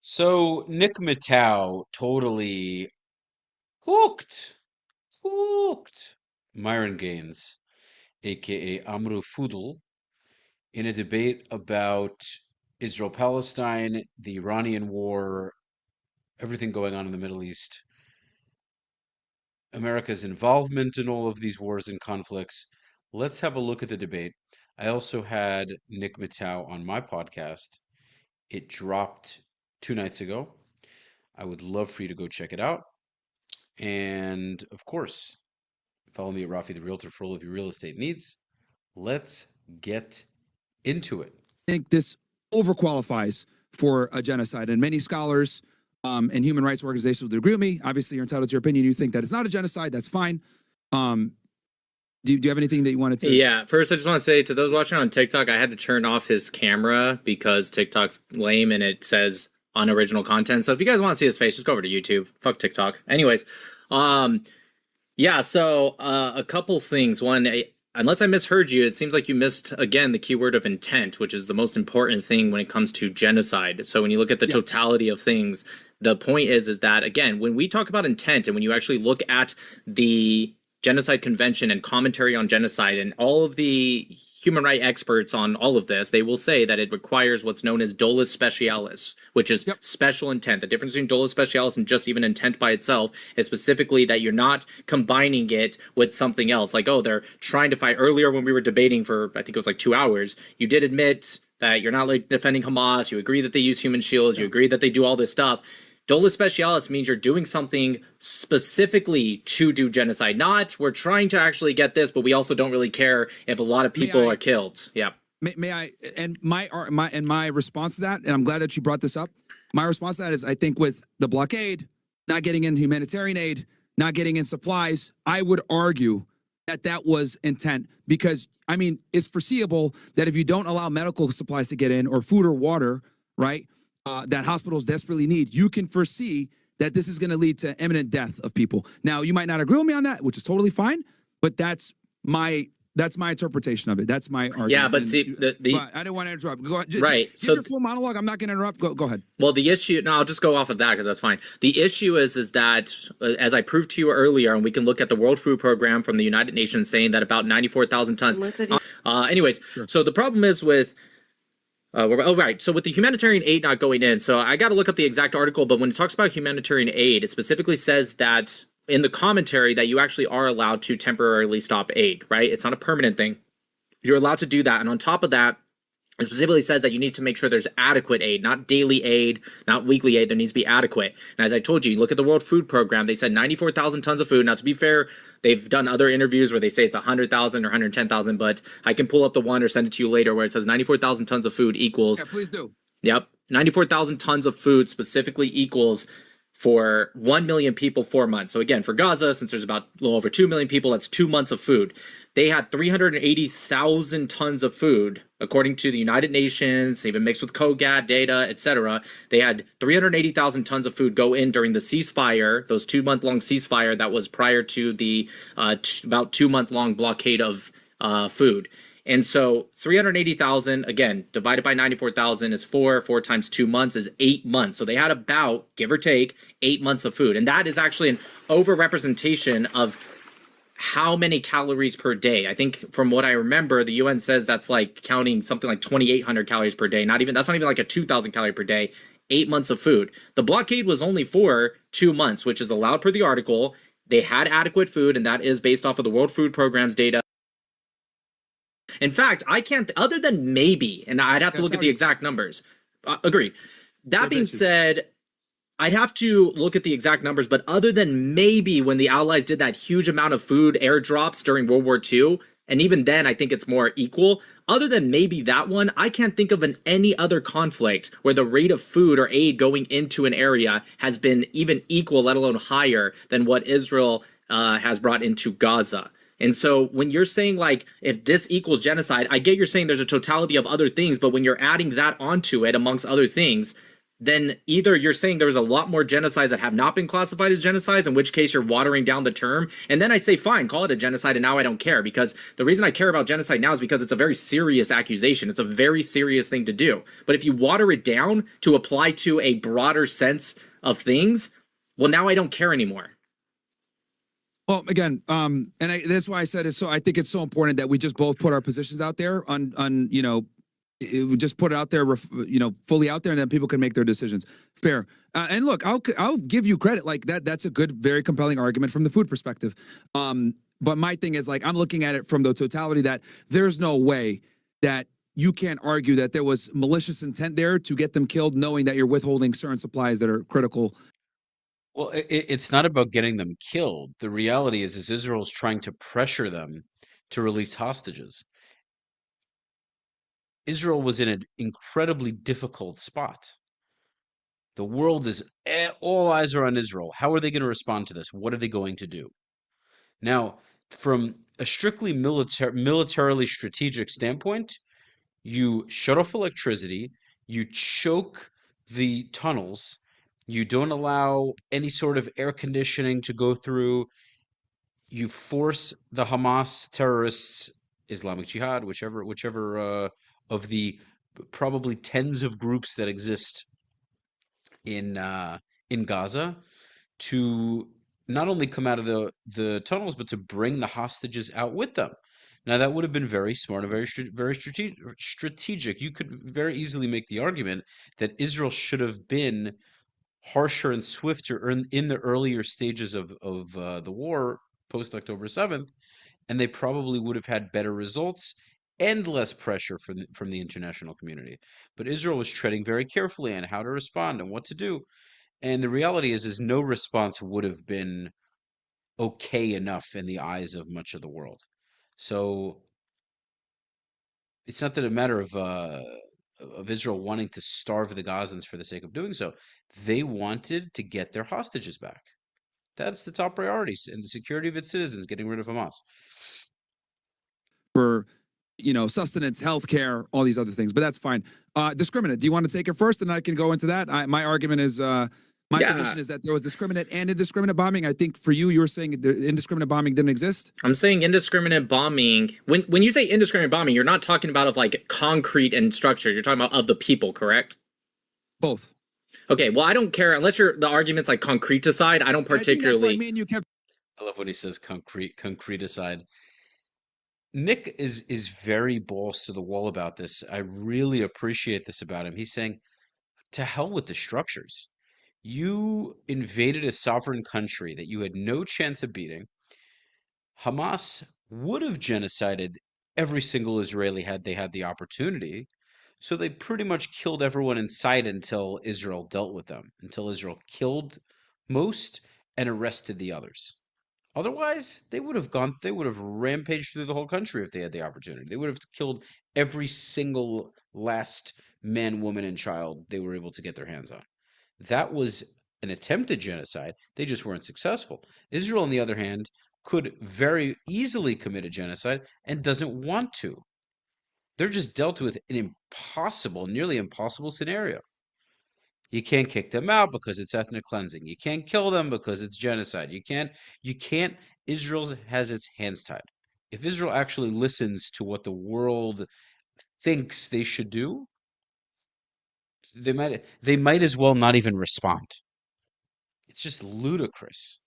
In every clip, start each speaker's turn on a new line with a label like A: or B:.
A: So Nick Matau totally hooked, hooked Myron Gaines, aka Amru Fudul, in a debate about Israel-Palestine, the Iranian war, everything going on in the Middle East, America's involvement in all of these wars and conflicts. Let's have a look at the debate. I also had Nick Matau on my podcast. It dropped 2 nights ago. I would love for you to go check it out. And of course, follow me at Rafi the Realtor for all of your real estate needs. Let's get into it.
B: I think this overqualifies for a genocide, and many scholars and human rights organizations would agree with me. Obviously, you're entitled to your opinion. You think that it's not a genocide, that's fine. Do you have anything that you wanted to?
C: Yeah, first I just want to say to those watching on TikTok, I had to turn off his camera because TikTok's lame and it says unoriginal content. So if you guys want to see his face, just go over to YouTube. Fuck TikTok. Anyways, yeah, so a couple things. One, unless I misheard you, it seems like you missed, again, the keyword of intent, which is the most important thing when it comes to genocide. So when you look at the totality of things, the point is that, again, when we talk about intent and when you actually look at the Genocide Convention and commentary on genocide and all of the human rights experts on all of this, they will say that it requires what's known as dolus specialis, which is special intent. The difference between dolus specialis and just even intent by itself is specifically that you're not combining it with something else. Like, oh, they're trying to fight. Earlier when we were debating for, I think it was like 2 hours, you did admit that you're not like defending Hamas. You agree that they use human shields. You agree that they do all this stuff. Dolus specialis means you're doing something specifically to do genocide. Not, we're trying to actually get this, but we also don't really care if a lot of people are killed. Yeah.
B: May I, and my response to that, and I'm glad that you brought this up. My response to that is, I think with the blockade, not getting in humanitarian aid, not getting in supplies, I would argue that that was intent because, I mean, it's foreseeable that if you don't allow medical supplies to get in or food or water, right, that hospitals desperately need, you can foresee that this is going to lead to imminent death of people. Now, you might not agree with me on that, which is totally fine, but that's my interpretation of it. That's my argument.
C: Yeah, but see,
B: I don't want to interrupt. Go ahead.
C: Right.
B: Give your full monologue. I'm not going to interrupt. Go ahead.
C: Well, the issue, no, I'll just go off of that because that's fine. The issue is that, as I proved to you earlier, and we can look at the World Food Program from the United Nations saying that about 94,000 tons. Anyways, sure. So the problem is with right. So with the humanitarian aid not going in, so I got to look up the exact article, but when it talks about humanitarian aid, it specifically says that in the commentary that you actually are allowed to temporarily stop aid, right? It's not a permanent thing. You're allowed to do that. And on top of that, it specifically says that you need to make sure there's adequate aid, not daily aid, not weekly aid. There needs to be adequate. And as I told you, look at the World Food Program. They said 94,000 tons of food. Now, to be fair, they've done other interviews where they say it's 100,000 or 110,000, but I can pull up the one or send it to you later where it says 94,000 tons of food equals.
B: Yeah, please do.
C: Yep. 94,000 tons of food specifically equals for 1 million people 4 months. So again, for Gaza, since there's about a little over 2 million people, that's 2 months of food. They had 380,000 tons of food, according to the United Nations, even mixed with COGAT data, etc. They had 380,000 tons of food go in during the ceasefire, those 2-month-long ceasefire that was prior to the about 2-month-long blockade of food. And so 380,000, again, divided by 94,000 is 4 times 2 months is 8 months. So they had about, give or take, 8 months of food. And that is actually an overrepresentation of how many calories per day. I think from what I remember, the UN says that's like counting something like 2,800 calories per day. That's not even like a 2,000 calorie per day. 8 months of food. The blockade was only for 2 months, which is allowed per the article. They had adequate food, and that is based off of the World Food Program's data. In fact, I can't, other than maybe, and I'd have to look at the exact numbers. Agreed. That being said, I'd have to look at the exact numbers, but other than maybe when the Allies did that huge amount of food airdrops during World War II, and even then I think it's more equal, other than maybe that one, I can't think of any other conflict where the rate of food or aid going into an area has been even equal, let alone higher, than what Israel has brought into Gaza. And so when you're saying, like, if this equals genocide, I get you're saying there's a totality of other things, but when you're adding that onto it, amongst other things, then either you're saying there's a lot more genocides that have not been classified as genocides, in which case you're watering down the term. And then I say, fine, call it a genocide, and now I don't care, because the reason I care about genocide now is because it's a very serious accusation. It's a very serious thing to do. But if you water it down to apply to a broader sense of things, well, now I don't care anymore.
B: Well, again, that's why I said it's so. I think it's so important that we just both put our positions out there on we just put it out there, fully out there, and then people can make their decisions. Fair. And look, I'll give you credit. Like that's a good, very compelling argument from the food perspective. But my thing is, like, I'm looking at it from the totality that there's no way that you can't argue that there was malicious intent there to get them killed, knowing that you're withholding certain supplies that are critical.
A: Well, it's not about getting them killed. The reality is Israel's trying to pressure them to release hostages. Israel was in an incredibly difficult spot. The world is, all eyes are on Israel. How are they going to respond to this? What are they going to do? Now, from a strictly militarily strategic standpoint, you shut off electricity, you choke the tunnels, you don't allow any sort of air conditioning to go through, you force the Hamas terrorists, Islamic Jihad, whichever of the probably tens of groups that exist in Gaza, to not only come out of the tunnels, but to bring the hostages out with them. Now that would have been very smart and very strategic. You could very easily make the argument that Israel should have been harsher and swifter in the earlier stages of the war post October 7th, and they probably would have had better results and less pressure from the international community. But Israel was treading very carefully on how to respond and what to do. And the reality is no response would have been okay enough in the eyes of much of the world. So it's not that a matter of Israel wanting to starve the Gazans for the sake of doing so. They wanted to get their hostages back. That's the top priorities, and the security of its citizens, getting rid of Hamas.
B: For sustenance, healthcare, all these other things, but that's fine. Discriminate. Do you want to take it first, and I can go into that? My argument is, position is that there was discriminate and indiscriminate bombing. I think for you were saying the indiscriminate bombing didn't exist.
C: I'm saying indiscriminate bombing. When you say indiscriminate bombing, you're not talking about of like concrete and structures. You're talking about of the people, correct?
B: Both.
C: Okay. Well, I don't care unless the argument's like concreticide. I don't particularly.
A: I love when he says concreticide. Nick is very balls to the wall about this. I really appreciate this about him. He's saying, to hell with the structures. You invaded a sovereign country that you had no chance of beating. Hamas would have genocided every single Israeli had they had the opportunity. So they pretty much killed everyone in sight until Israel dealt with them, until Israel killed most and arrested the others. Otherwise, they would have rampaged through the whole country if they had the opportunity. They would have killed every single last man, woman, and child they were able to get their hands on. That was an attempted genocide. They just weren't successful. Israel, on the other hand, could very easily commit a genocide and doesn't want to. They're just dealt with an impossible, nearly impossible scenario. You can't kick them out because it's ethnic cleansing. You can't kill them because it's genocide. You can't. Israel has its hands tied. If Israel actually listens to what the world thinks they should do, they might as well not even respond. It's just ludicrous.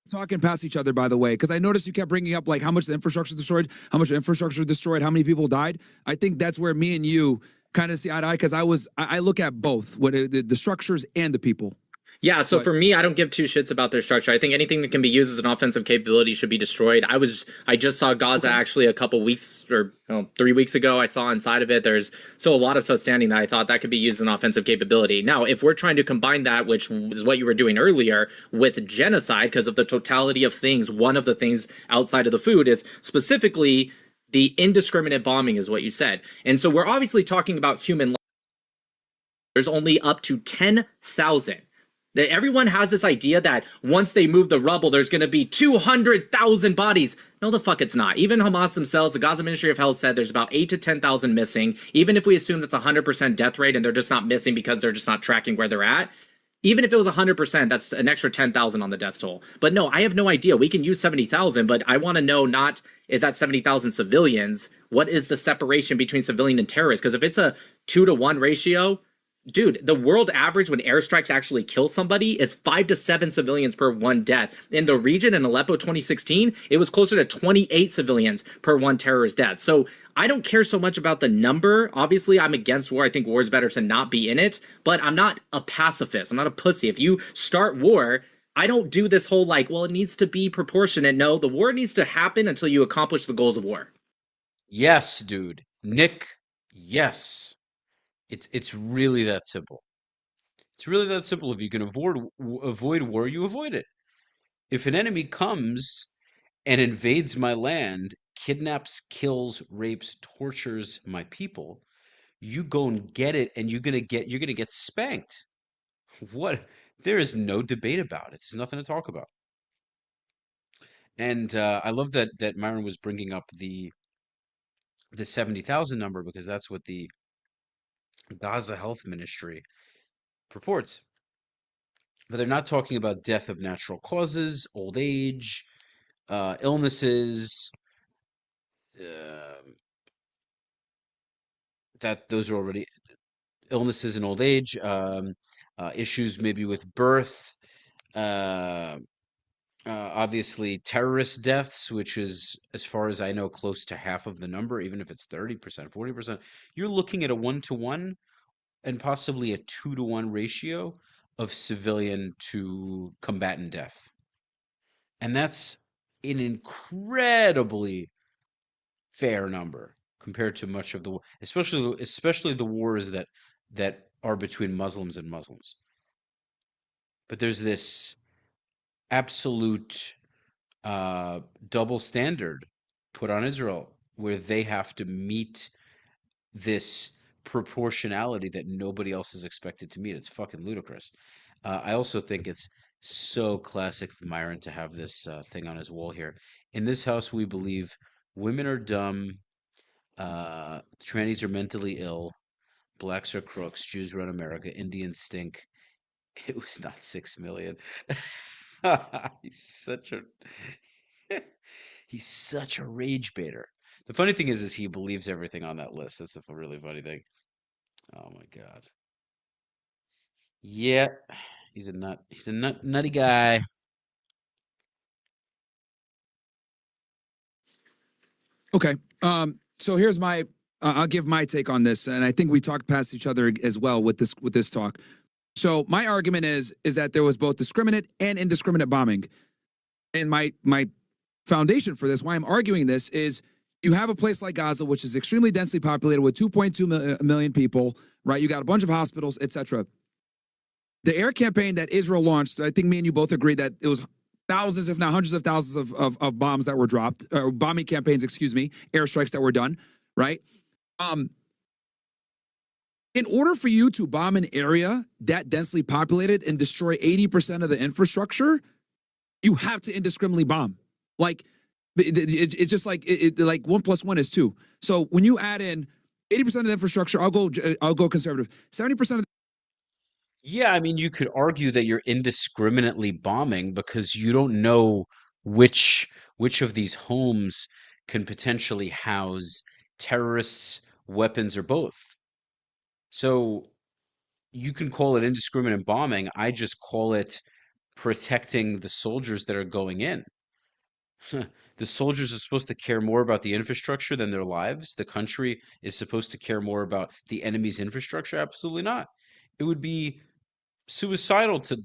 B: Talking past each other, by the way, because I noticed you kept bringing up like how much the infrastructure destroyed, how much infrastructure destroyed, how many people died. I think that's where me and you kind of see eye to eye, because I look at both the structures and the people.
C: Yeah, so for me, I don't give two shits about their structure. I think anything that can be used as an offensive capability should be destroyed. I just saw Gaza actually a couple weeks or 3 weeks ago. I saw inside of it, there's still a lot of stuff standing that I thought that could be used as an offensive capability. Now, if we're trying to combine that, which is what you were doing earlier, with genocide, because of the totality of things, one of the things outside of the food is specifically the indiscriminate bombing is what you said. And so we're obviously talking about human life. There's only up to 10,000 That everyone has this idea that once they move the rubble, there's going to be 200,000 bodies. No, the fuck it's not. Even Hamas themselves, the Gaza Ministry of Health said there's about 8 to 10,000 missing. Even if we assume that's 100% death rate and they're just not missing because they're just not tracking where they're at, even if it was 100%, that's an extra 10,000 on the death toll. But no, I have no idea. We can use 70,000, but I want to know not is that 70,000 civilians? What is the separation between civilian and terrorists? Because if it's a 2-to-1 ratio, dude, the world average when airstrikes actually kill somebody is 5 to 7 civilians per 1 death. In the region in Aleppo 2016, it was closer to 28 civilians per 1 terrorist death. So I don't care so much about the number. Obviously, I'm against war. I think war is better to not be in it, but I'm not a pacifist. I'm not a pussy. If you start war, I don't do this whole like, well, it needs to be proportionate. No, the war needs to happen until you accomplish the goals of war.
A: Yes, dude. Nick, yes. It's really that simple. It's really that simple. If you can avoid war, you avoid it. If an enemy comes and invades my land, kidnaps, kills, rapes, tortures my people, you go and get it, and you're gonna get spanked. What? There is no debate about it. There's nothing to talk about. And I love that Myron was bringing up the 70,000 number because that's what the Gaza Health Ministry purports. But they're not talking about death of natural causes, old age, illnesses. Uh, that those are already illnesses and old age, issues maybe with birth, uh, obviously terrorist deaths, which is, as far as I know, close to half of the number, even if it's 30%, 40%. You're looking at a 1-to-1 and possibly a 2-to-1 ratio of civilian to combatant death. And that's an incredibly fair number compared to much of the, especially the wars that are between Muslims and Muslims. But there's this absolute double standard put on Israel where they have to meet this proportionality that nobody else is expected to meet. It's fucking ludicrous. I also think it's so classic of Myron to have this thing on his wall here. In this house, we believe women are dumb, trannies are mentally ill, blacks are crooks, Jews run America, Indians stink. It was not 6 million. He's such a he's such a rage baiter. The funny thing is he believes everything on that list. That's the really funny thing. Oh my God. Yeah, he's a nut. He's a nutty guy.
B: Okay. So here's my I'll give my take on this, and I think we talked past each other as well with this talk. So my argument is that there was both discriminate and indiscriminate bombing. And my foundation for this, why I'm arguing this, is you have a place like Gaza, which is extremely densely populated with 2.2 million people, right? You got a bunch of hospitals, etc. The air campaign that Israel launched, I think me and you both agree that it was thousands, if not hundreds of thousands of bombs that were dropped, or bombing campaigns, excuse me, airstrikes that were done, right? In order for you to bomb an area that densely populated and destroy 80% of the infrastructure, you have to indiscriminately bomb. Like, it's just like, like 1 + 1 is 2. So when you add in 80% of the infrastructure, I'll go conservative. 70% of
A: Yeah, I mean, you could argue that you're indiscriminately bombing because you don't know which of these homes can potentially house terrorists, weapons, or both. So you can call it indiscriminate bombing. I just call it protecting the soldiers that are going in. The soldiers are supposed to care more about the infrastructure than their lives. The country is supposed to care more about the enemy's infrastructure. Absolutely not. It would be suicidal to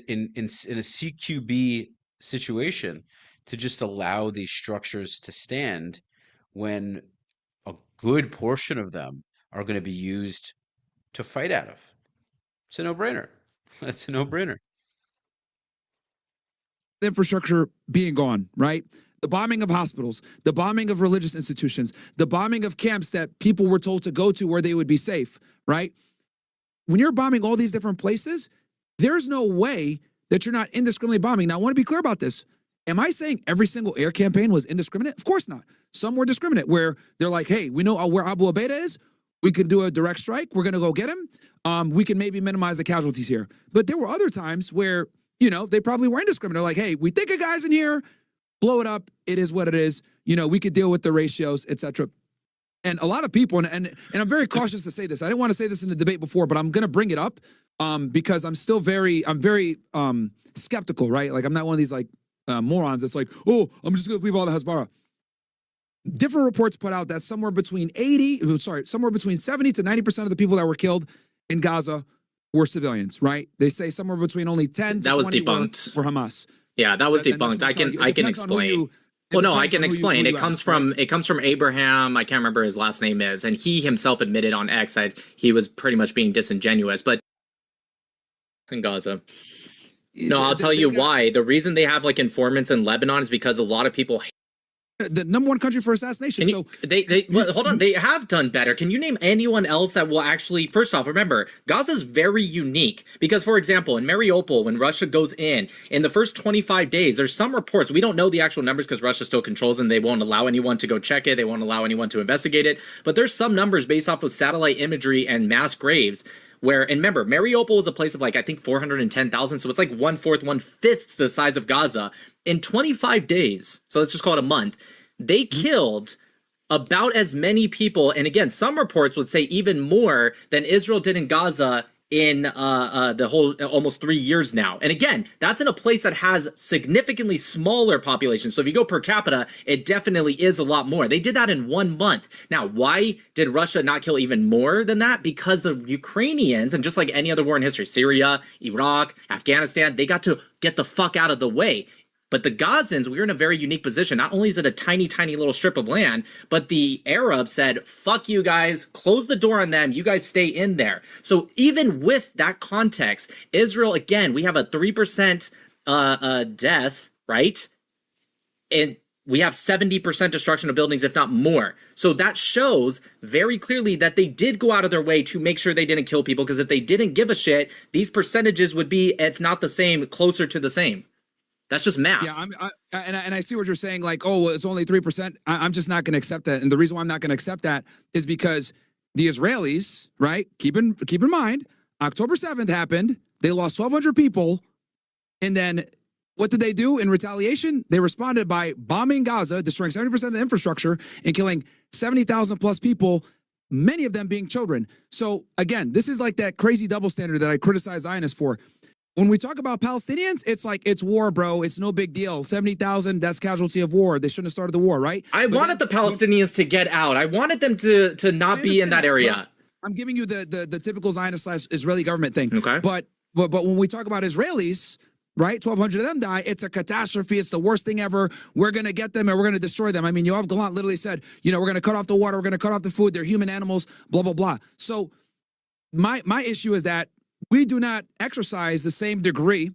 A: in a CQB situation to just allow these structures to stand when a good portion of them are going to be used to fight out of. It's a no-brainer. That's a no-brainer.
B: the infrastructure being gone, right? The bombing of hospitals, the bombing of religious institutions, the bombing of camps that people were told to go to where they would be safe, right? When you're bombing all these different places, there's no way that you're not indiscriminately bombing. Now, I want to be clear about this. Am I saying every single air campaign was indiscriminate? Of course not. Some were discriminate, where they're like, hey, we know where Abu Ubaidah is. We can do a direct strike. We're going to go get him. We can maybe minimize the casualties here. But there were other times where, they probably were indiscriminate. They're like, hey, we think a guy's in here, blow it up. It is what it is. We could deal with the ratios, etc. And a lot of people, and I'm very cautious to say this. I didn't want to say this in the debate before, but I'm going to bring it up because I'm very skeptical, right? Like, I'm not one of these morons that's like, oh, I'm just going to leave all the Hezbollah. Different reports put out that somewhere between 70 to 90% of the people that were killed in Gaza were civilians, right? They say somewhere between only 10 to 20
C: debunked.
B: were Hamas.
C: Yeah, that was debunked. I can explain. Well, no, I can explain. It comes from Abraham. I can't remember his last name is, and he himself admitted on X that he was pretty much being disingenuous. But in Gaza, no, I'll tell you why. The reason they have informants in Lebanon is because a lot of people.
B: The number one country for assassination.
C: Hold on. They have done better. Can you name anyone else that will actually? First off, remember, Gaza's very unique because, for example, in Mariupol, when Russia goes in the first 25 days, there's some reports. We don't know the actual numbers because Russia still controls them. They won't allow anyone to go check it. They won't allow anyone to investigate it. But there's some numbers based off of satellite imagery and mass graves. And remember, Mariupol is a place of I think 410,000. So it's 1/4, 1/5 the size of Gaza. In 25 days, so let's just call it a month, they killed about as many people. And again, some reports would say even more than Israel did in Gaza in the whole almost 3 years now. And again, that's in a place that has significantly smaller population. So if you go per capita, it definitely is a lot more. They did that in 1 month. Now, why did Russia not kill even more than that? Because the Ukrainians, and just like any other war in history, Syria, Iraq, Afghanistan, they got to get the fuck out of the way. But the Gazans, we were in a very unique position. Not only is it a tiny, tiny little strip of land, but the Arabs said, fuck you guys, close the door on them, you guys stay in there. So even with that context, Israel, again, we have a 3% death, right? And we have 70% destruction of buildings, if not more. So that shows very clearly that they did go out of their way to make sure they didn't kill people, because if they didn't give a shit, these percentages would be, if not the same, closer to the same. That's just math.
B: Yeah, I see what you're saying. Well, it's only 3%. I'm just not going to accept that. And the reason why I'm not going to accept that is because the Israelis, right? Keep in mind, October 7th happened. They lost 1,200 people, and then what did they do in retaliation? They responded by bombing Gaza, destroying 70% of the infrastructure, and killing 70,000 plus people, many of them being children. So again, this is that crazy double standard that I criticize Zionists for. When we talk about Palestinians, it's it's war, bro. It's no big deal. 70,000, that's casualty of war. They shouldn't have started the war, right?
C: I wanted the Palestinians to get out. I wanted them to not be in that area.
B: I'm giving you the typical Zionist/Israeli government thing.
C: Okay.
B: But when we talk about Israelis, right, 1,200 of them die, it's a catastrophe. It's the worst thing ever. We're going to get them and we're going to destroy them. I mean, Yoav Gallant literally said, we're going to cut off the water. We're going to cut off the food. They're human animals, blah, blah, blah. So my issue is that we do not exercise the same degree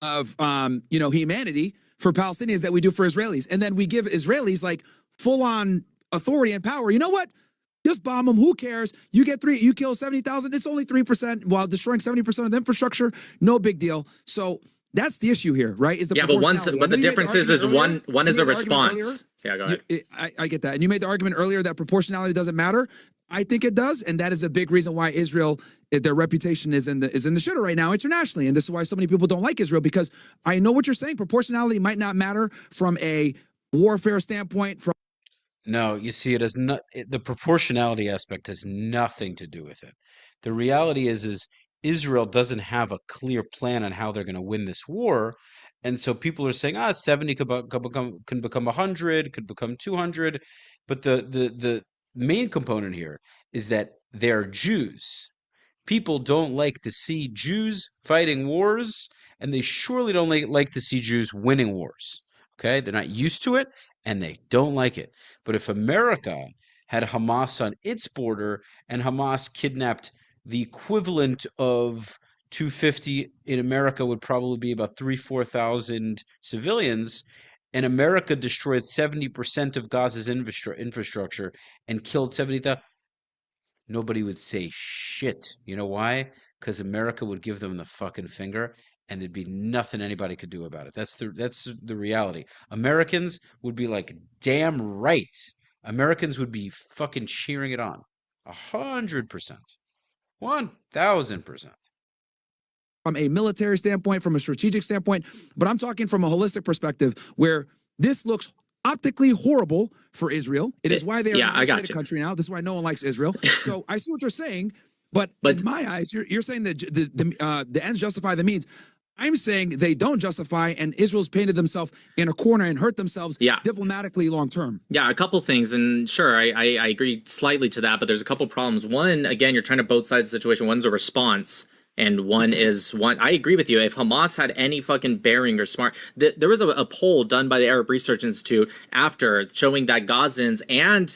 B: of, humanity for Palestinians that we do for Israelis. And then we give Israelis full-on authority and power. You know what? Just bomb them. Who cares? You kill 70,000. It's only 3% while destroying 70% of the infrastructure. No big deal. So that's the issue here, right? Is the
C: but the difference is one is a response. Yeah, go ahead.
B: I get that. And you made the argument earlier that proportionality doesn't matter. I think it does, and that is a big reason why Israel, their reputation is in the shitter right now internationally, and this is why so many people don't like Israel, because I know what you're saying. Proportionality might not matter from a warfare standpoint.
A: No, you see, it has not. The proportionality aspect has nothing to do with it. The reality is Israel doesn't have a clear plan on how they're going to win this war, and so people are saying, 70 can become 100, could become 200, but the main component here is that they're Jews. People don't like to see Jews fighting wars, and they surely don't like to see Jews winning wars. Okay? They're not used to it, and they don't like it. But if America had Hamas on its border and Hamas kidnapped the equivalent of 250 in America would probably be about 4,000 civilians, and America destroyed 70% of Gaza's infrastructure and killed 70,000, nobody would say shit. You know why? because America would give them the fucking finger and it'd be nothing anybody could do about it. That's the reality. Americans would be like, damn right. Americans would be fucking cheering it on. 100%. 1000%.
B: from a military standpoint, from a strategic standpoint, but I'm talking from a holistic perspective where this looks optically horrible for Israel. It is why they are
C: Yeah,
B: an
C: I got
B: isolated
C: you.
B: country now. This is why no one likes Israel. So I see what you're saying, but
C: But
B: in my eyes, you're saying that the ends justify the means. I'm saying they don't justify, and Israel's painted themselves in a corner and hurt themselves
C: yeah,
B: diplomatically long term.
C: yeah, a couple things, and sure, I agree slightly to that, but there's a couple problems. One, again, you're trying to both sides of the situation. One's a response, and one is one. I agree with you. If Hamas had any fucking bearing or smart, there was a poll done by the Arab Research Institute after showing that Gazans and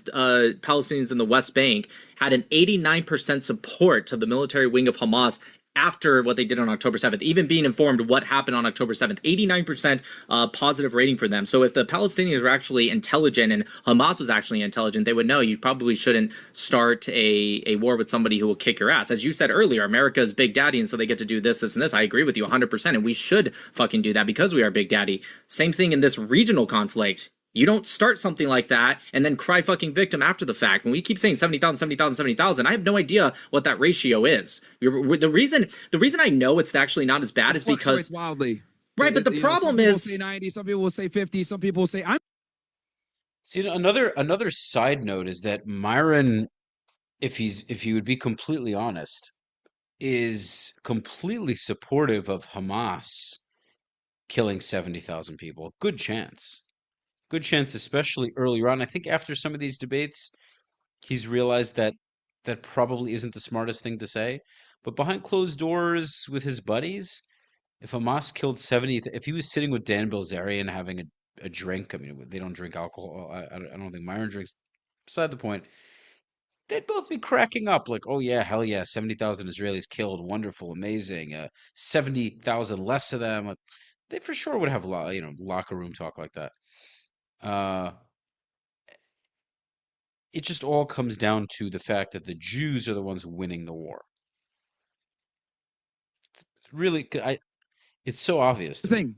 C: Palestinians in the West Bank had an 89% support of the military wing of Hamas after what they did on October 7th, even being informed what happened on October 7th, 89% positive rating for them. So if the Palestinians were actually intelligent and Hamas was actually intelligent, they would know you probably shouldn't start a war with somebody who will kick your ass. As you said earlier, America's big daddy, and so they get to do this, this, and this. I agree with you 100%, and we should fucking do that because we are big daddy. Same thing in this regional conflict. You don't start something like that and then cry fucking victim after the fact. When we keep saying 70,000, 70,000, 70,000, I have no idea what that ratio is. The reason I know it's actually not as bad is because
B: wildly.
C: Right, but the problem is
B: some people will say 90, some people will say 50, some people will say I'm
A: See, another side note is that Myron, if he would be completely honest, is completely supportive of Hamas killing 70,000 people. Good chance. Good chance, especially earlier on. I think after some of these debates, he's realized that that probably isn't the smartest thing to say. But behind closed doors with his buddies, if Hamas killed 70, if he was sitting with Dan Bilzerian having a drink, I mean, they don't drink alcohol. I don't think Myron drinks. Beside the point, they'd both be cracking up like, oh yeah, hell yeah, 70,000 Israelis killed, wonderful, amazing. 70,000 less of them. They for sure would have locker room talk like that. Uh, it just all comes down to the fact that the Jews are the ones winning the war. Really, it's so obvious
B: the
A: to me.
B: thing.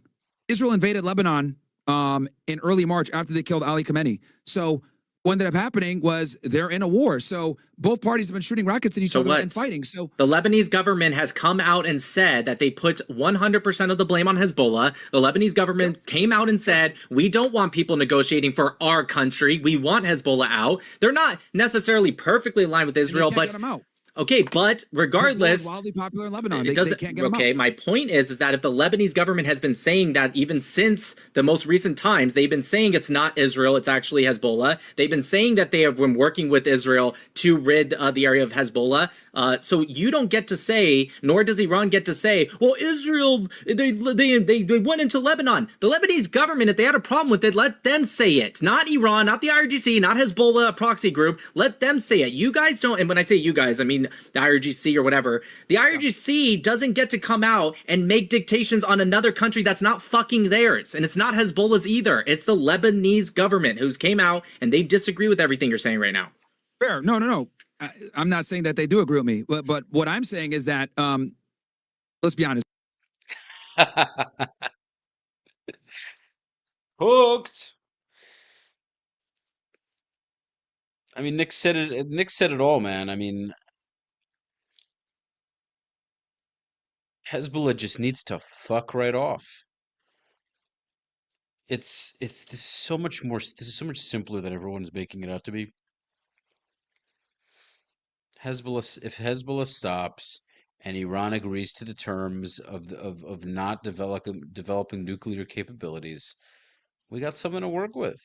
B: Israel invaded Lebanon in early March after they killed Ali Khamenei. So what ended up happening was they're in a war. So both parties have been shooting rockets at each other and fighting. So
C: the Lebanese government has come out and said that they put 100% of the blame on Hezbollah. The Lebanese government came out and said, we don't want people negotiating for our country. We want Hezbollah out. They're not necessarily perfectly aligned with Israel,
B: but
C: get them out. Okay, but regardless,
B: wildly popular in Lebanon.
C: They
B: can't get
C: okay, my point is that if the Lebanese government has been saying that even since the most recent times, they've been saying it's not Israel, it's actually Hezbollah. They've been saying that they have been working with Israel to rid the area of Hezbollah. So you don't get to say, nor does Iran get to say, well, Israel, they went into Lebanon. The Lebanese government, if they had a problem with it, let them say it. Not Iran, not the IRGC, not Hezbollah, a proxy group. Let them say it. You guys don't, and when I say you guys, I mean the IRGC or whatever. The IRGC doesn't get to come out and make dictations on another country that's not fucking theirs. And it's not Hezbollah's either. It's the Lebanese government who's came out and they disagree with everything you're saying right now.
B: Fair. No. I'm not saying that they do agree with me, but what I'm saying is that let's be honest.
A: Hooked. I mean, Nick said it. Nick said it all, man. I mean, Hezbollah just needs to fuck right off. This is so much more. This is so much simpler than everyone's making it out to be. If Hezbollah stops and Iran agrees to the terms of not developing nuclear capabilities, we got something to work with.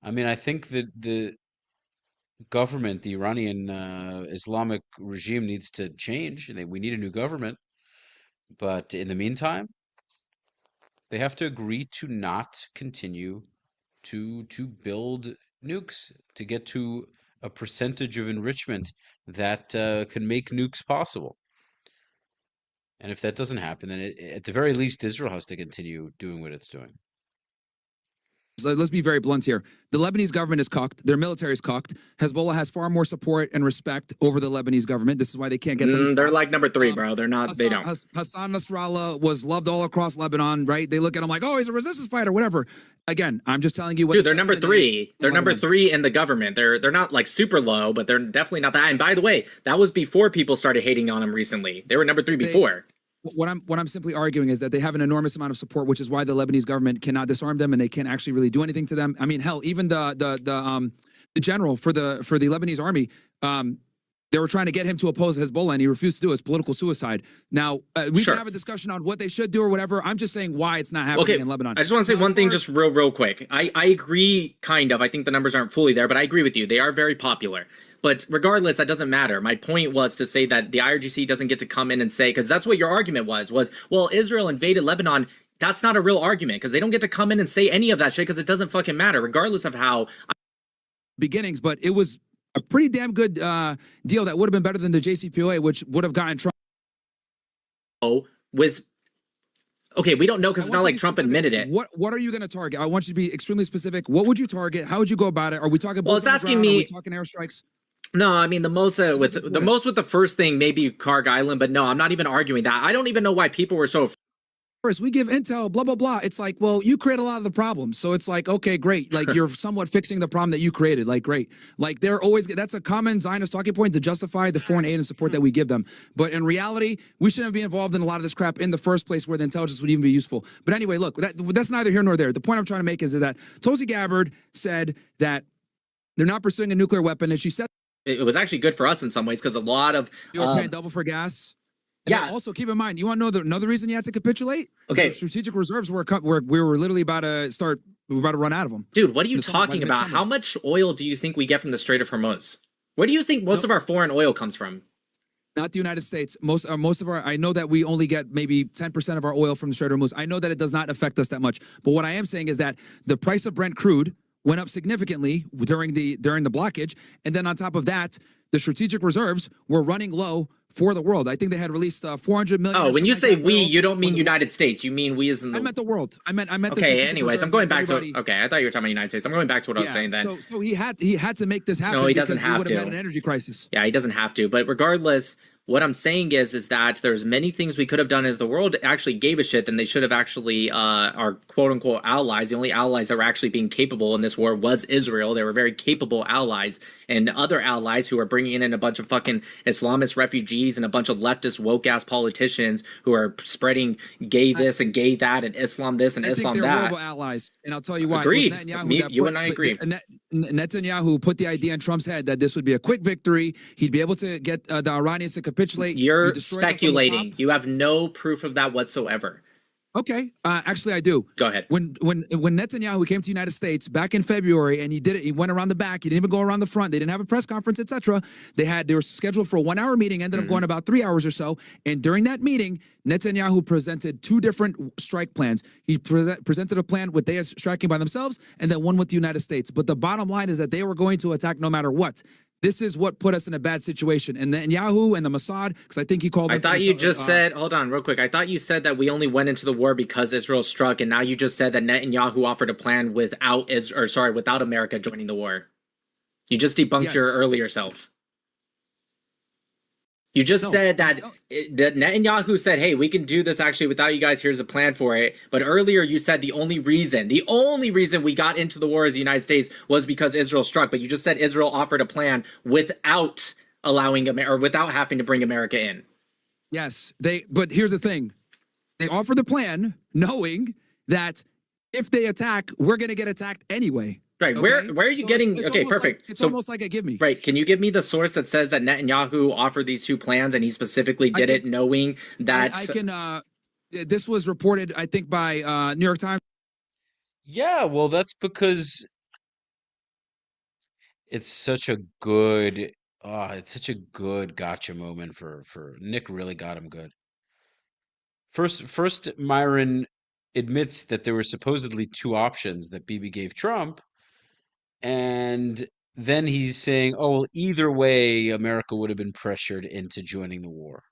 A: I mean, I think that the government, the Iranian Islamic regime, needs to change. We need a new government, but in the meantime, they have to agree to not continue to build nukes to get to a percentage of enrichment that can make nukes possible. And if that doesn't happen, then at the very least, Israel has to continue doing what it's doing.
B: So let's be very blunt here. The Lebanese government is cocked. Their military is cocked. Hezbollah has far more support and respect over the Lebanese government. This is why they can't get them to
C: They're
B: stop.
C: like number 3, bro. They're not. They don't.
B: Hassan Nasrallah was loved all across Lebanon, right? They look at him like, oh, he's a resistance fighter, whatever. Again, I'm just telling you what.
C: Dude, they're number 3. They're number 3 in the government. They're not like super low, but they're definitely not that. And by the way, that was before people started hating on them recently. They were number 3 before.
B: What I'm simply arguing is that they have an enormous amount of support, which is why the Lebanese government cannot disarm them and they can't actually really do anything to them. I mean, hell, even the general for the Lebanese army, they were trying to get him to oppose Hezbollah and he refused to do it. It's political suicide. Now, we can have a discussion on what they should do or whatever. I'm just saying why it's not happening in Lebanon.
C: I just want to say one thing just real quick. I agree, kind of. I think the numbers aren't fully there, but I agree with you. They are very popular. But regardless, that doesn't matter. My point was to say that the IRGC doesn't get to come in and say, because that's what your argument was, well, Israel invaded Lebanon. That's not a real argument because they don't get to come in and say any of that shit because it doesn't fucking matter, regardless of how.
B: Beginnings, but it was a pretty damn good deal that would have been better than the JCPOA, which would have gotten Trump.
C: Okay, we don't know because it's not like Trump admitted it.
B: What are you going to target? I want you to be extremely specific. What would you target? How would you go about it? Are we talking?
C: Well, it's asking me.
B: Are we talking airstrikes?
C: No, I mean the most with the first thing, maybe Karg Island, but no, I'm not even arguing that. I don't even know why people were so.
B: First, we give intel, blah blah blah. It's like, well, you create a lot of the problems, so it's like, okay, great. Like you're somewhat fixing the problem that you created. Like, great. Like they're always that's a common Zionist talking point to justify the foreign aid and support that we give them. But in reality, we shouldn't be involved in a lot of this crap in the first place, where the intelligence would even be useful. But anyway, look, that's neither here nor there. The point I'm trying to make is that Tulsi Gabbard said that they're not pursuing a nuclear weapon, and she said.
C: It was actually good for us in some ways because a lot of
B: you were paying double for gas. And
C: yeah.
B: Also, keep in mind, you want to know another reason you had to capitulate?
C: Okay.
B: The strategic reserves we were literally about to start. We were about to run out of them.
C: Dude, what are you talking about? How much oil do you think we get from the Strait of Hormuz? Where do you think most of our foreign oil comes from?
B: Not the United States. Most of our. I know that we only get maybe 10% of our oil from the Strait of Hormuz. I know that it does not affect us that much. But what I am saying is that the price of Brent crude went up significantly during the blockage, and then on top of that, the strategic reserves were running low for the world. I think they had released 400 million.
C: Oh, when you say we, you don't mean United States. You mean we as in the.
B: I meant the world. I meant.
C: Okay. Anyways, I'm going back to. Okay, I thought you were talking about United States. I'm going back to what I was saying then.
B: So he had to make this happen.
C: No, he doesn't have
B: would
C: to.
B: have had an energy crisis.
C: Yeah, he doesn't have to. But regardless. What I'm saying is that there's many things we could have done if the world actually gave a shit. Then they should have actually our quote unquote allies. The only allies that were actually being capable in this war was Israel. They were very capable allies, and other allies who are bringing in a bunch of fucking Islamist refugees and a bunch of leftist woke ass politicians who are spreading gay this and gay that and Islam this and Islam that.
B: Horrible allies, and I'll tell you why.
C: Agreed. You and I agree.
B: Netanyahu put the idea in Trump's head that this would be a quick victory. He'd be able to get the Iranians to capitulate.
C: You're speculating. You have no proof of that whatsoever.
B: Okay, actually I do.
C: Go ahead.
B: When Netanyahu came to the United States back in February, and he did it, he went around the back. He didn't even go around the front. They didn't have a press conference, etc. They were scheduled for a 1 hour meeting. Ended up going about 3 hours or so. And during that meeting, Netanyahu presented 2 different strike plans. He presented a plan with they striking by themselves, and then one with the United States. But the bottom line is that they were going to attack no matter what. This is what put us in a bad situation. And Netanyahu and the Mossad, because I think he called.
C: I thought you just said, hold on real quick. I thought you said that we only went into the war because Israel struck, and now you just said that Netanyahu offered a plan without America joining the war. You just debunked your earlier self. You just said that Netanyahu said, hey, we can do this actually without you guys. Here's a plan for it. But earlier you said the only reason we got into the war as the United States was because Israel struck. But you just said Israel offered a plan without without having to bring America in.
B: Yes, but here's the thing. They offered the plan knowing that if they attack, we're going to get attacked anyway.
C: Right. Okay? Where are you getting? Okay, perfect.
B: It's almost like a give me.
C: Right. Can you give me the source that says that Netanyahu offered these 2 plans and he specifically did it knowing that?
B: I can. This was reported, I think, by New York Times.
A: Yeah, well, that's because it's such a good gotcha moment for Nick. Really got him good. First, Myron admits that there were supposedly 2 options that Bibi gave Trump. And then he's saying, oh, well, either way, America would have been pressured into joining the war.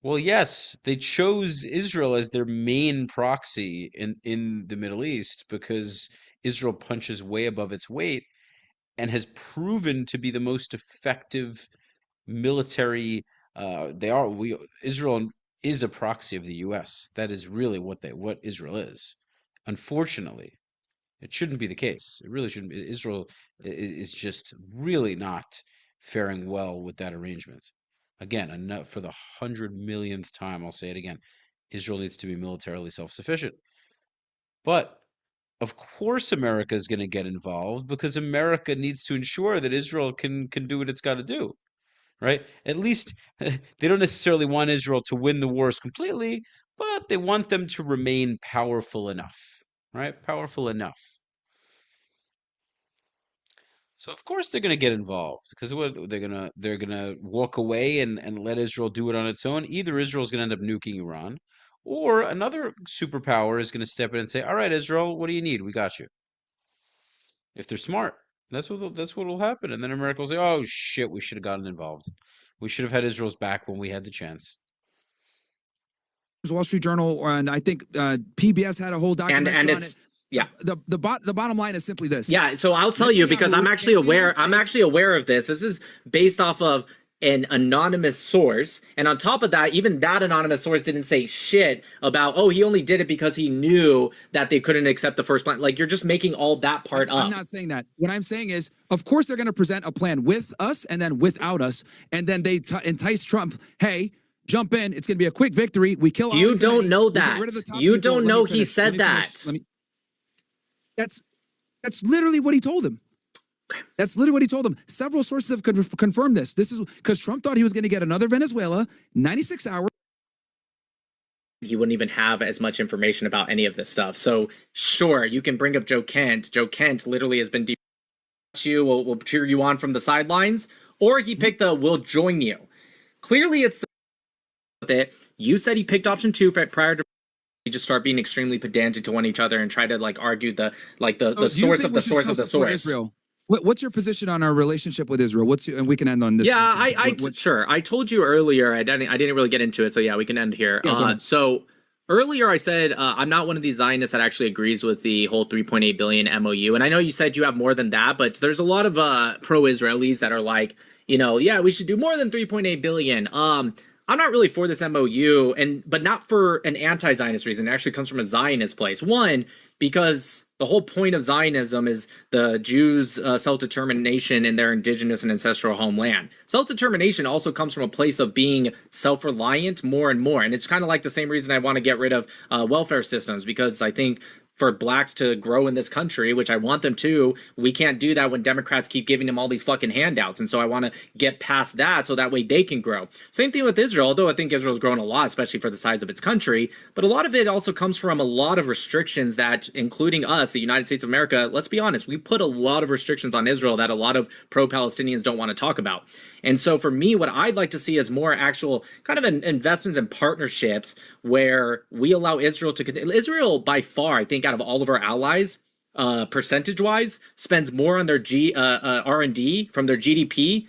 A: Well, yes, they chose Israel as their main proxy in the Middle East because Israel punches way above its weight and has proven to be the most effective military. They are we Israel is a proxy of the U.S. That is really what Israel is. Unfortunately, it shouldn't be the case. It really shouldn't be. Israel is just really not faring well with that arrangement. Again, enough for the 100 millionth time, I'll say it again. Israel needs to be militarily self-sufficient. But of course America is going to get involved because America needs to ensure that Israel can do what it's got to do, right? At least they don't necessarily want Israel to win the wars completely, but they want them to remain powerful enough, right? Powerful enough. So of course they're going to get involved because what they're gonna walk away and let Israel do it on its own. Either Israel's going to end up nuking Iran, or another superpower is going to step in and say, "All right, Israel, what do you need? We got you." If they're smart, that's what will happen. And then America will say, "Oh shit, we should have gotten involved. We should have had Israel's back when we had the chance."
B: Wall Street Journal, and I think PBS had a whole documentary
C: and
B: on
C: it's
B: it.
C: yeah.
B: The bottom line is simply this.
C: Yeah, so I'll tell you because I'm actually aware of this. This is based off of an anonymous source, and on top of that, even that anonymous source didn't say shit about, oh, he only did it because he knew that they couldn't accept the first plan. Like, you're just making all that part up.
B: I'm not saying that. What I'm saying is, of course they're going to present a plan with us and then without us, and then they entice Trump, hey, jump in, it's going to be a quick victory, we kill
C: you don't know that. You don't know he said that.
B: That's literally what he told him. That's literally what he told him. Several sources have confirmed this. This is because Trump thought he was going to get another Venezuela, 96 hours.
C: He wouldn't even have as much information about any of this stuff. So sure, you can bring up Joe Kent. Joe Kent literally has been will cheer you on from the sidelines, or he picked the "we'll join you." Clearly, it's that you said he picked option 2 prior to. Just start being extremely pedantic to one each other and try to like argue the source of the source of the source.
B: Israel? What's your position on our relationship with Israel? And we can end on this.
C: Yeah, sure. I told you earlier. I didn't really get into it, so yeah, we can end here. Yeah, so earlier I said I'm not one of these Zionists that actually agrees with the whole 3.8 billion MOU, and I know you said you have more than that, but there's a lot of pro-Israelis that are like, yeah, we should do more than 3.8 billion. I'm not really for this MOU, but not for an anti-Zionist reason. It actually comes from a Zionist place. One, because the whole point of Zionism is the Jews' self-determination in their indigenous and ancestral homeland. Self-determination also comes from a place of being self-reliant more and more. And it's kind of like the same reason I want to get rid of welfare systems, because I think for blacks to grow in this country, which I want them to, we can't do that when Democrats keep giving them all these fucking handouts. And so I want to get past that so that way they can grow. Same thing with Israel, although I think Israel's grown a lot, especially for the size of its country. But a lot of it also comes from a lot of restrictions that, including us, the United States of America, let's be honest, we put a lot of restrictions on Israel that a lot of pro-Palestinians don't want to talk about. And so for me, what I'd like to see is more actual kind of investments and partnerships where we allow Israel to... Israel, by far, I think, out of all of our allies, percentage-wise, spends more on their R&D from their GDP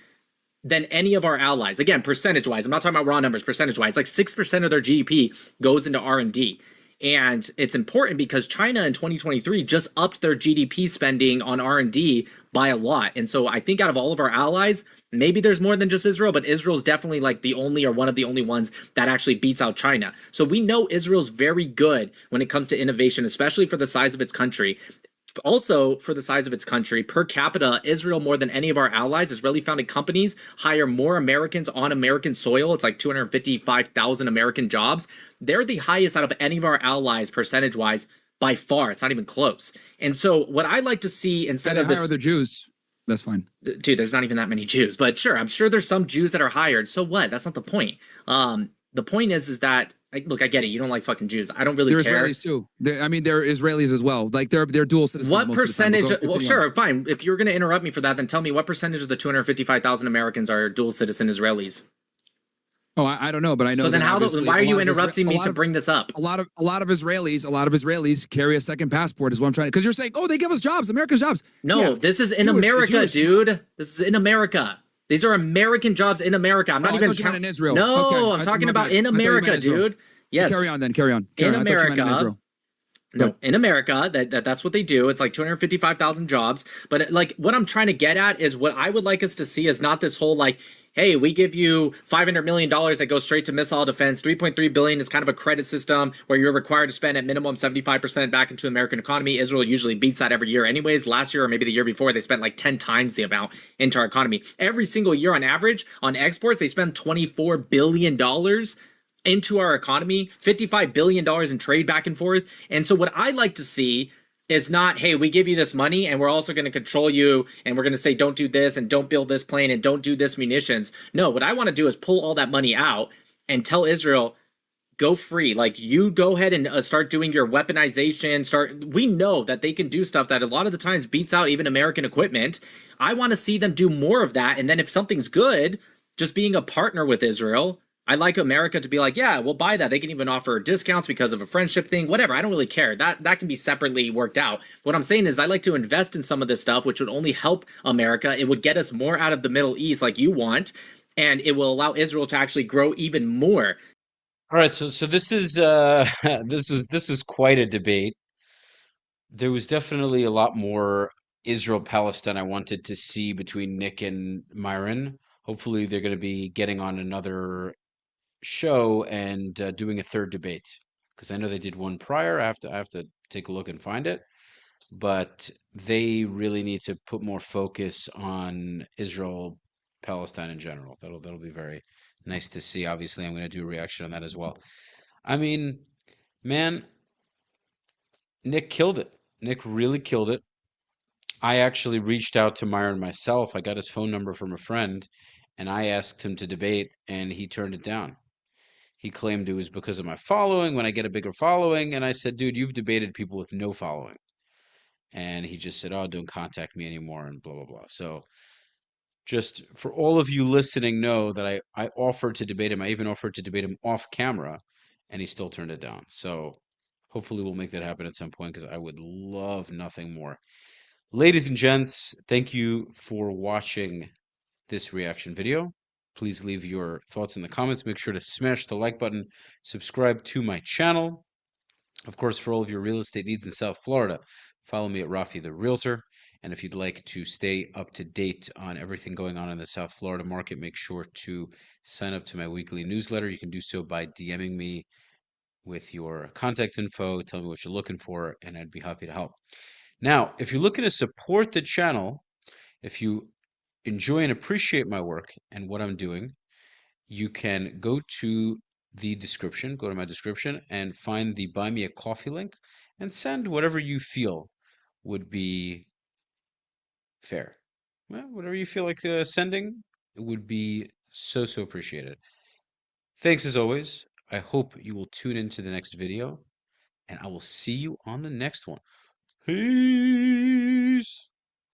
C: than any of our allies. Again, percentage-wise. I'm not talking about raw numbers, percentage-wise. Like 6% of their GDP goes into R&D. And it's important because China in 2023 just upped their GDP spending on R&D by a lot. And so I think out of all of our allies, maybe there's more than just Israel, but Israel's definitely like the only or one of the only ones that actually beats out China. So we know Israel's very good when it comes to innovation, especially for the size of its country. Also, for the size of its country, per capita, Israel, more than any of our allies, Israeli-founded companies hire more Americans on American soil. It's like 255,000 American jobs. They're the highest out of any of our allies, percentage-wise, by far. It's not even close. And so what I'd like to see instead of this...
B: hire the Jews. That's fine.
C: Dude, there's not even that many Jews. But sure, I'm sure there's some Jews that are hired. So what? That's not the point. The point is that... Look, I get it. You don't like fucking Jews. I don't really care.
B: They're Israelis too. They're Israelis as well. Like they're dual citizens.
C: What percentage? Well, sure, fine. If you're going to interrupt me for that, then tell me what percentage of the 255,000 Americans are dual citizen Israelis.
B: Oh, I don't know, but I know.
C: So then, why are you interrupting me to bring this up?
B: A lot of Israelis carry a second passport. Is what I'm trying to. Because you're saying, oh, they give us jobs, America's jobs.
C: No,
B: yeah.
C: this is in America, dude. This is in America. These are American jobs in America. I'm
B: Oh,
C: not
B: I
C: even
B: thought you meant in Israel.
C: No,
B: Okay,
C: I'm talking
B: my
C: about
B: bad.
C: in
B: I thought you meant
C: America,
B: Israel.
C: dude. Yes.
B: Carry on then. Carry on.
C: In
B: I thought you meant in
C: America.
B: Israel.
C: No, in America, that's what they do. It's like 255,000 jobs. But like what I'm trying to get at is what I would like us to see is not this whole like, hey, we give you $500 million that goes straight to missile defense. 3.3 billion is kind of a credit system where you're required to spend at minimum 75% back into the American economy. Israel usually beats that every year anyways. Last year or maybe the year before, they spent like 10 times the amount into our economy. Every single year on average, on exports, they spend $24 billion into our economy, $55 billion in trade back and forth. And so what I'd like to see is not, hey, we give you this money and we're also going to control you and we're going to say don't do this and don't build this plane and don't do this munitions. No, what I want to do is pull all that money out and tell Israel, go free. Like you go ahead and start doing your weaponization. We know that they can do stuff that a lot of the times beats out even American equipment. I want to see them do more of that. And then if something's good, just being a partner with Israel, I'd like America to be like, yeah, we'll buy that. They can even offer discounts because of a friendship thing, whatever. I don't really care. That can be separately worked out. What I'm saying is I like to invest in some of this stuff, which would only help America. It would get us more out of the Middle East like you want, and it will allow Israel to actually grow even more.
A: All right, so this is this was quite a debate. There was definitely a lot more Israel Palestine I wanted to see between Nick and Myron. Hopefully, they're going to be getting on another show and doing a third debate because I know they did one prior. I have to take a look and find it, but they really need to put more focus on Israel Palestine in general. That'll be very nice to see. Obviously, I'm going to do a reaction on that as well. I mean, man, Nick killed it. Nick really killed it. I actually reached out to Myron myself. I got his phone number from a friend and I asked him to debate and he turned it down. He claimed it was because of my following when I get a bigger following. And I said, dude, you've debated people with no following. And he just said, oh, don't contact me anymore and blah, blah, blah. So just for all of you listening, know that I offered to debate him. I even offered to debate him off camera and he still turned it down. So hopefully we'll make that happen at some point because I would love nothing more. Ladies and gents, thank you for watching this reaction video. Please leave your thoughts in the comments. Make sure to smash the like button. Subscribe to my channel. Of course, for all of your real estate needs in South Florida, follow me at Rafi the Realtor. And if you'd like to stay up to date on everything going on in the South Florida market, make sure to sign up to my weekly newsletter. You can do so by DMing me with your contact info, tell me what you're looking for, and I'd be happy to help. Now, if you're looking to support the channel, if you enjoy and appreciate my work and what I'm doing, you can go to the description, go to my description, and find the Buy Me a Coffee link and send whatever you feel would be fair. Well, whatever you feel like sending, it would be so, so appreciated. Thanks as always. I hope you will tune into the next video, and I will see you on the next one. Peace.